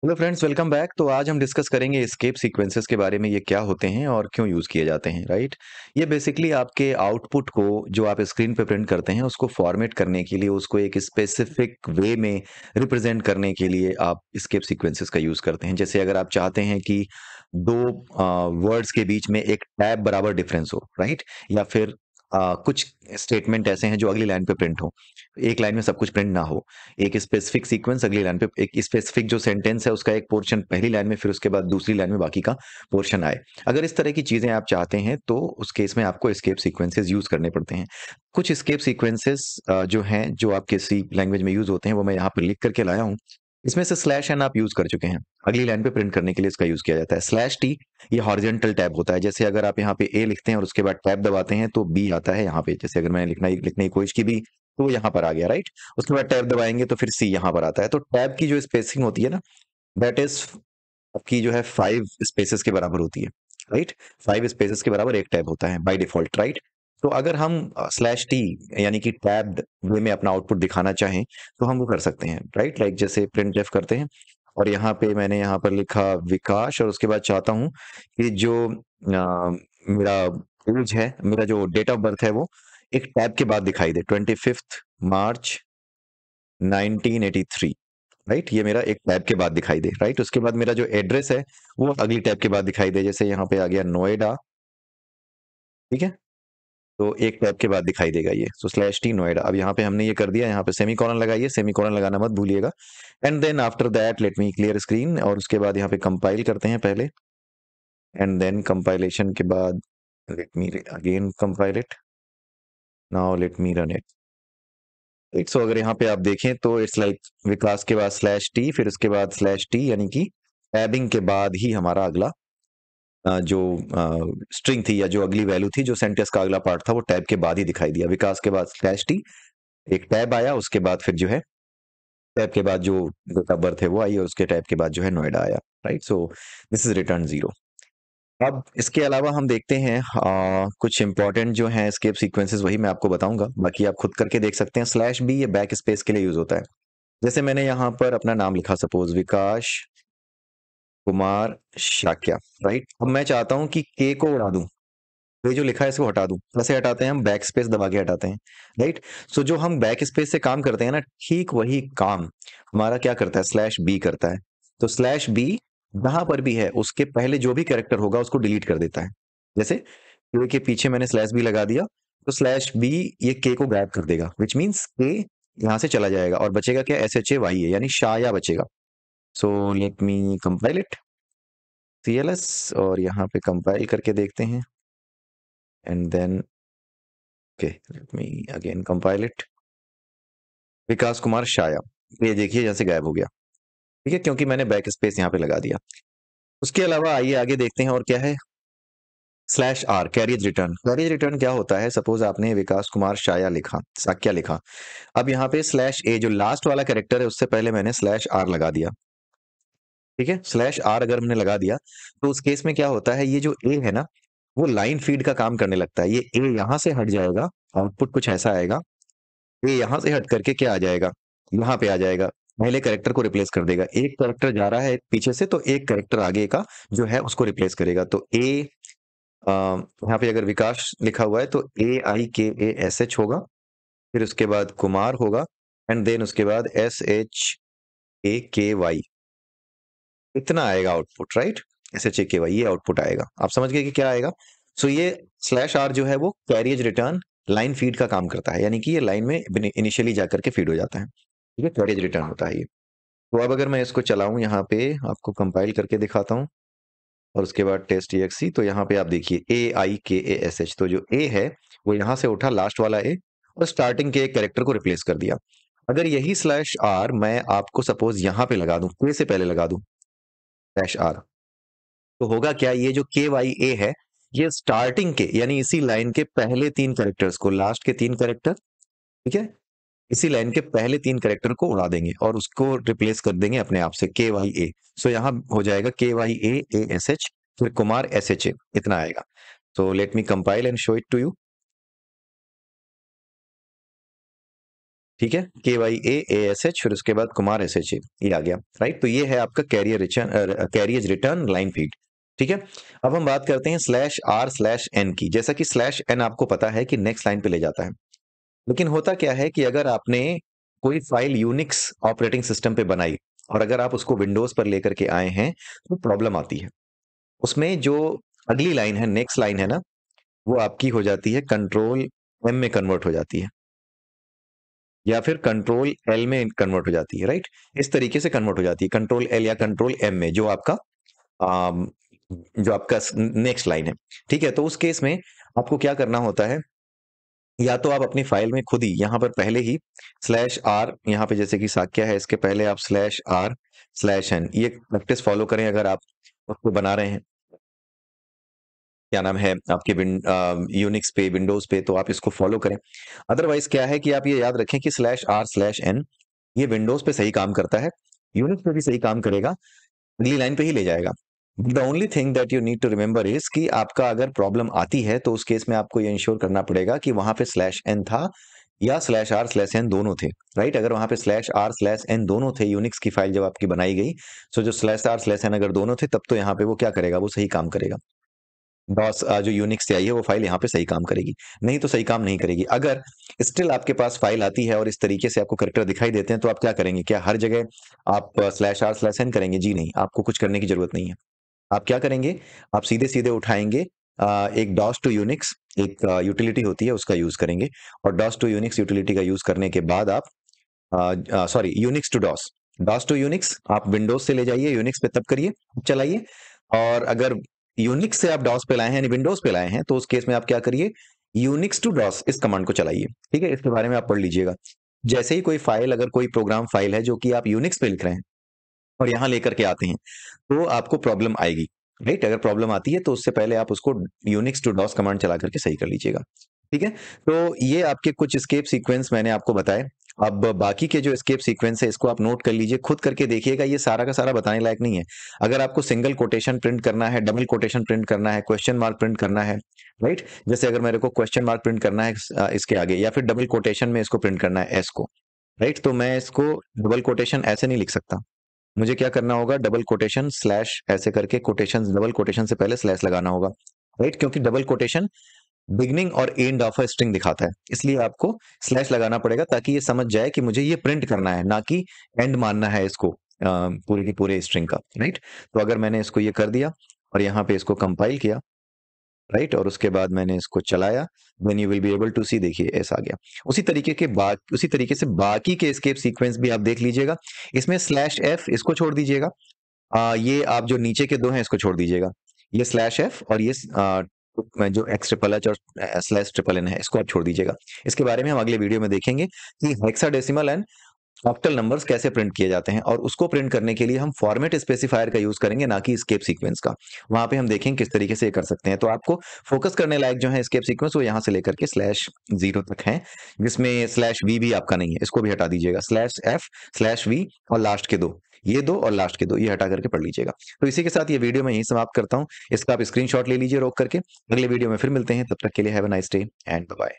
Hello friends, welcome back. तो आज हम डिस्कस करेंगे एस्केप सीक्वेंसेस के बारे में। ये क्या होते हैं और क्यों यूज़ किए जाते हैं, राइट। ये बेसिकली आपके आउटपुट को जो आप स्क्रीन पे प्रिंट करते हैं उसको फॉर्मेट करने के लिए, उसको एक स्पेसिफिक वे में रिप्रेजेंट करने के लिए आप एस्केप सीक्वेंसेस का यूज़ करते हैं। जैसे अगर आप चाहते हैं कि दो वर्ड्स के बीच में एक टैब बराबर डिफरेंस हो, राइट, या फिर कुछ स्टेटमेंट ऐसे हैं जो अगली लाइन पे प्रिंट हो, एक लाइन में सब कुछ प्रिंट ना हो, एक स्पेसिफिक सीक्वेंस अगली लाइन पे, एक स्पेसिफिक जो सेंटेंस है उसका एक पोर्शन पहली लाइन में, फिर उसके बाद दूसरी लाइन में बाकी का पोर्शन आए। अगर इस तरह की चीजें आप चाहते हैं तो उस केस में आपको एस्केप सीक्वेंसेस यूज करने पड़ते हैं। कुछ एस्केप सीक्वेंसेस जो हैं, जो आप किसी लैंग्वेज में यूज होते हैं, वो मैं यहाँ पर लिख करके लाया हूँ। इसमें से स्लैश एन आप यूज कर चुके हैं, अगली लाइन पे प्रिंट करने के लिए इसका यूज किया जाता है। स्लैश टी, ये हॉरिजॉन्टल टैब होता है। जैसे अगर आप यहाँ पे ए लिखते हैं और उसके बाद टैब दबाते हैं तो बी आता है यहाँ पे। जैसे अगर मैंने लिखने की कोशिश की बी, तो वो यहाँ पर आ गया, राइट। उसके बाद टैब दबाएंगे तो फिर सी यहाँ पर आता है। तो टैब की जो स्पेसिंग होती है ना, दैट इज आपकी जो है 5 स्पेसेस के बराबर होती है, राइट। 5 स्पेसेस के बराबर एक टैब होता है बाय डिफॉल्ट, राइट। तो अगर हम स्लैश टी यानी कि टैब्ड वे में अपना आउटपुट दिखाना चाहें तो हम वो कर सकते हैं, राइट। लाइक जैसे प्रिंट एफ करते हैं और यहाँ पे मैंने यहाँ पर लिखा विकास, और उसके बाद चाहता हूँ कि जो मेरा एज है, मेरा जो डेट ऑफ बर्थ है, वो एक टैब के बाद दिखाई दे। 25 मार्च 1983, राइट। ये मेरा एक टैब के बाद दिखाई दे, राइट। उसके बाद मेरा जो एड्रेस है वो अगली टैब के बाद दिखाई दे। जैसे यहाँ पे आ गया नोएडा, ठीक है। तो एक टैब के बाद दिखाई देगा ये। सो स्लैश टी नोएडा। अब यहाँ पे हमने ये कर दिया, यहाँ पे सेमीकोलन लगाइए, सेमीकोलन लगाना मत भूलिएगा। And then after that let me clear screen, और उसके बाद यहाँ पे कंपाइल करते हैं पहले, एंड देन कंपाइलेशन के बाद late me again compile it. Now let me run it. एक सो अगर यहाँ पे आप देखें तो इट्स लाइक विकास के बाद स्लैश टी, फिर उसके बाद स्लैश टी, यानी कि टैबिंग के बाद ही हमारा अगला जो स्ट्रिंग थी या जो अगली वैल्यू थी, जो सेंटेंस का अगला पार्ट था, वो टैब के बाद ही दिखाई दिया। विकास के बाद स्लैश टी, एक टैब आया, उसके बाद फिर जो है टैब के बाद जो डेट ऑफ बर्थ है वो आई, और उसके टैब के बाद जो है नोएडा आया, right. So this is return zero. अब इसके अलावा हम देखते हैं कुछ इंपॉर्टेंट जो है एस्केप सीक्वेंसेस, वही मैं आपको बताऊंगा, बाकी आप खुद करके देख सकते हैं। स्लैश बी ये बैक स्पेस के लिए यूज होता है। जैसे मैंने यहाँ पर अपना नाम लिखा, सपोज विकास कुमार शाक्या, राइट। अब मैं चाहता हूँ कि के को उड़ा दूं, ये जो लिखा है इसको हटा दूं। कैसे हटाते हैं? हम बैक स्पेस दबा के हटाते हैं, राइट। सो जो हम बैक स्पेस से काम करते हैं ना, ठीक वही काम हमारा क्या करता है, स्लैश बी करता है। तो स्लैश बी जहां पर भी है उसके पहले जो भी कैरेक्टर होगा उसको डिलीट कर देता है। जैसे के के पीछे मैंने स्लैश बी लगा दिया, तो स्लैश बी ये के को गायब कर देगा, विच मीन्स के यहाँ से चला जाएगा और बचेगा क्या, एस एच ए वाई है, यानी शाया बचेगा। So let me compile it, CLS, और यहाँ पे कंपाइल करके देखते हैं, and then okay let me again compile it. Vikas Kumar Shaya, ये देखिए यहाँ से गायब हो गया, ठीक है, क्योंकि मैंने बैक स्पेस यहाँ पे लगा दिया। उसके अलावा आइए आगे देखते हैं और क्या है। Slash R, carriage return. Carriage return क्या होता है? सपोज आपने विकास कुमार शाया लिखा, साक्या लिखा। अब यहाँ पे स्लैश ए जो लास्ट वाला कैरेक्टर है उससे पहले मैंने स्लैश आर लगा दिया, ठीक है। स्लैश आर अगर हमने लगा दिया तो उस केस में क्या होता है, ये जो ए है ना, वो लाइन फीड का काम करने लगता है। ये ए यहाँ से हट जाएगा, आउटपुट कुछ ऐसा आएगा। ये यहाँ से हट करके क्या आ जाएगा, यहाँ पे आ जाएगा, पहले कैरेक्टर को रिप्लेस कर देगा। एक कैरेक्टर जा रहा है पीछे से, तो एक कैरेक्टर आगे का जो है उसको रिप्लेस करेगा। तो ए यहाँ पे अगर विकास लिखा हुआ है तो AIKASH होगा, फिर उसके बाद कुमार होगा, एंड देन उसके बाद SHAKY, इतना आएगा आउटपुट, राइट। SHAKY ये आउटपुट आएगा। आप समझ गए कि क्या आएगा। सो ये स्लैश आर जो है वो कैरियज रिटर्न लाइन फीड का काम करता है, यानी कि ये लाइन में इनिशियली जाकर के फीड हो जाता है, ठीक है। कैरियज रिटर्न होता है ये। तो अब अगर मैं इसको चलाऊं, यहाँ पे आपको कंपाइल करके दिखाता हूँ, और उसके बाद टेस्ट EXE, तो यहाँ पे आप देखिए AIKASH, तो जो ए है वो यहाँ से उठा, लास्ट वाला ए, और स्टार्टिंग के एक कैरेक्टर को रिप्लेस कर दिया। अगर यही स्लैश आर मैं आपको सपोज यहाँ पे लगा दूं, के से पहले लगा दूं स्लैश आर, तो होगा क्या, ये जो KYA है, ये स्टार्टिंग के यानी इसी लाइन के पहले 3 कैरेक्टर्स को, लास्ट के 3 कैरेक्टर, ठीक है, इसी लाइन के पहले 3 कैरेक्टर को उड़ा देंगे और उसको रिप्लेस कर देंगे अपने आप से, KYA। सो यहाँ हो जाएगा KYAASH, फिर कुमार SHA, इतना आएगा। So let me compile and show it to you. ठीक है, KYAASH, फिर उसके बाद कुमार SHA, ये आ गया, राइट। तो ये है आपका कैरियज रिटर्न लाइन फीड। ठीक है, अब हम बात करते हैं /r/n की। जैसा कि /n आपको पता है कि नेक्स्ट लाइन पे ले जाता है, लेकिन होता क्या है कि अगर आपने कोई फाइल यूनिक्स ऑपरेटिंग सिस्टम पे बनाई और अगर आप उसको विंडोज पर लेकर के आए हैं तो प्रॉब्लम आती है। उसमें जो अगली लाइन है, नेक्स्ट लाइन है ना, वो आपकी हो जाती है कंट्रोल M में कन्वर्ट हो जाती है, या फिर कंट्रोल L में कन्वर्ट हो जाती है, राइट। इस तरीके से कन्वर्ट हो जाती है कंट्रोल L या कंट्रोल M में, आम, जो आपका नेक्स्ट लाइन है। ठीक है, तो उस केस में आपको क्या करना होता है, या तो आप अपनी फाइल में खुद ही यहाँ पर पहले ही /r, यहाँ पे जैसे कि साक्या है, इसके पहले आप /r/n, ये प्रैक्टिस फॉलो करें अगर आप उसको बना रहे हैं, क्या नाम है आपके यूनिक्स पे, विंडोज पे, तो आप इसको फॉलो करें। अदरवाइज क्या है कि आप ये याद रखें कि /r/n ये विंडोज पे सही काम करता है, यूनिक्स पे भी सही काम करेगा, अगली लाइन पे ही ले जाएगा। The only thing that you need to remember is कि आपका अगर प्रॉब्लम आती है तो उस केस में आपको ये इंश्योर करना पड़ेगा कि वहां पे /n था या /r/n दोनों थे, राइट। अगर वहां पे /r/n दोनों थे यूनिक्स की फाइल जब आपकी बनाई गई, सो जो /r/n अगर दोनों थे तब तो यहाँ पे वो क्या करेगा, वो सही काम करेगा। डॉस जो यूनिक्स से आई है वो फाइल यहाँ पे सही काम करेगी, नहीं तो सही काम नहीं करेगी। अगर स्टिल आपके पास फाइल आती है और इस तरीके से आपको करैक्टर दिखाई देते हैं तो आप क्या करेंगे, क्या हर जगह आप /r/n करेंगे? जी नहीं, आपको कुछ करने की जरूरत नहीं है। आप क्या करेंगे, आप सीधे सीधे उठाएंगे एक डॉस टू यूनिक्स, एक यूटिलिटी होती है उसका यूज करेंगे, और डॉस टू यूनिक्स यूटिलिटी का यूज करने के बाद आप sorry Unix to DOS, DOS to Unix आप विंडोज से ले जाइए यूनिक्स पे, तब करिए, चलाइए। और अगर यूनिक्स से आप डॉस पे लाए हैं यानी विंडोज पे लाए हैं तो उस केस में आप क्या करिए, यूनिक्स टू डॉस इस कमांड को चलाइए। ठीक है, इसके बारे में आप पढ़ लीजिएगा। जैसे ही कोई फाइल, अगर कोई प्रोग्राम फाइल है जो कि आप यूनिक्स पे लिख रहे हैं और यहाँ लेकर के आते हैं तो आपको प्रॉब्लम आएगी, राइट। अगर प्रॉब्लम आती है तो उससे पहले आप उसको यूनिक्स टू डॉस कमांड चला करके सही कर लीजिएगा। ठीक है, तो ये आपके कुछ एस्केप सीक्वेंस मैंने आपको बताए। अब बाकी के जो एस्केप सीक्वेंस है इसको आप नोट कर लीजिए, खुद करके देखिएगा, ये सारा का सारा बताने लायक नहीं है। अगर आपको सिंगल कोटेशन प्रिंट करना है, डबल कोटेशन प्रिंट करना है, क्वेश्चन मार्क प्रिंट करना है, राइट, जैसे अगर मेरे को क्वेश्चन मार्क प्रिंट करना है इसके आगे, या फिर डबल कोटेशन में इसको प्रिंट करना है एस को, राइट, तो मैं इसको डबल कोटेशन ऐसे नहीं लिख सकता। मुझे क्या करना होगा, डबल कोटेशन स्लैश ऐसे करके, कोटेशन डबल कोटेशन से पहले स्लैश लगाना होगा, राइट, क्योंकि डबल कोटेशन बिगनिंग और एंड ऑफ अ स्ट्रिंग दिखाता है, इसलिए आपको स्लैश लगाना पड़ेगा ताकि ये समझ जाए कि मुझे ये प्रिंट करना है, ना कि एंड मानना है इसको पूरे की पूरे स्ट्रिंग का, राइट। तो अगर मैंने इसको ये कर दिया और यहाँ पे इसको कंपाइल किया, राइट, और उसके बाद मैंने इसको चलाया, then you will be able to see, देखिए ऐसा आ गया। उसी तरीके से बाकी के एस्केप सीक्वेंस भी आप देख लीजिएगा। इसमें /f इसको छोड़ दीजिएगा, ये आप जो नीचे के दो हैं इसको छोड़ दीजिएगा, ये /f और ये जो x/h और /n है इसको आप छोड़ दीजिएगा। इसके बारे में हम अगले वीडियो में देखेंगे कि हेक्साडेसिमल एंड ऑक्टल नंबर्स कैसे प्रिंट किए जाते हैं, और उसको प्रिंट करने के लिए हम फॉर्मेट स्पेसिफायर का यूज करेंगे, ना कि एस्केप सीक्वेंस का। वहां पे हम देखेंगे किस तरीके से ये कर सकते हैं। तो आपको फोकस करने लायक जो है एस्केप सीक्वेंस, वो यहाँ से लेकर के /0 तक है, जिसमें /v भी आपका नहीं है, इसको भी हटा दीजिएगा। /f /v और लास्ट के दो, ये दो और लास्ट के दो, ये हटा करके पढ़ लीजिएगा। तो इसी के साथ ये वीडियो मैं यहीं समाप्त करता हूँ। इसका आप स्क्रीनशॉट ले लीजिए रोक करके। अगले वीडियो में फिर मिलते हैं, तब तक के लिए have a nice day and bye bye.